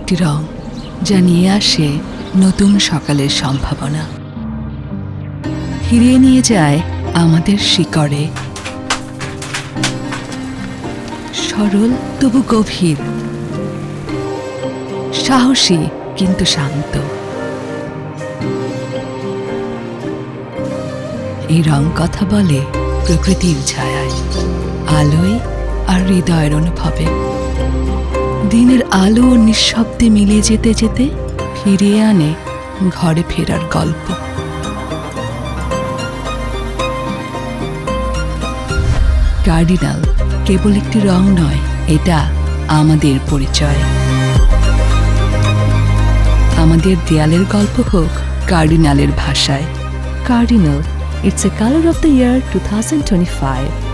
একটি রং যা নিয়ে আসে নতুন সকালের সম্ভাবনা, ফিরিয়ে নিয়ে যায় আমাদের শিকড়ে। সরল তবু গভীর, সাহসী কিন্তু শান্ত। এই রং কথা বলে প্রকৃতির ছায়ায়, আলোয় আর হৃদয়ের অনুভবে। দিনের আলো ও নিঃশব্দে মিলে যেতে যেতে ফিরিয়ে আনে ঘরে ফেরার গল্প। কার্ডিনাল কেবল একটি রং নয়, এটা আমাদের পরিচয়। আমাদের দেয়ালের গল্প হোক কার্ডিনালের ভাষায়। Cardinal, it's a color of the year 2025.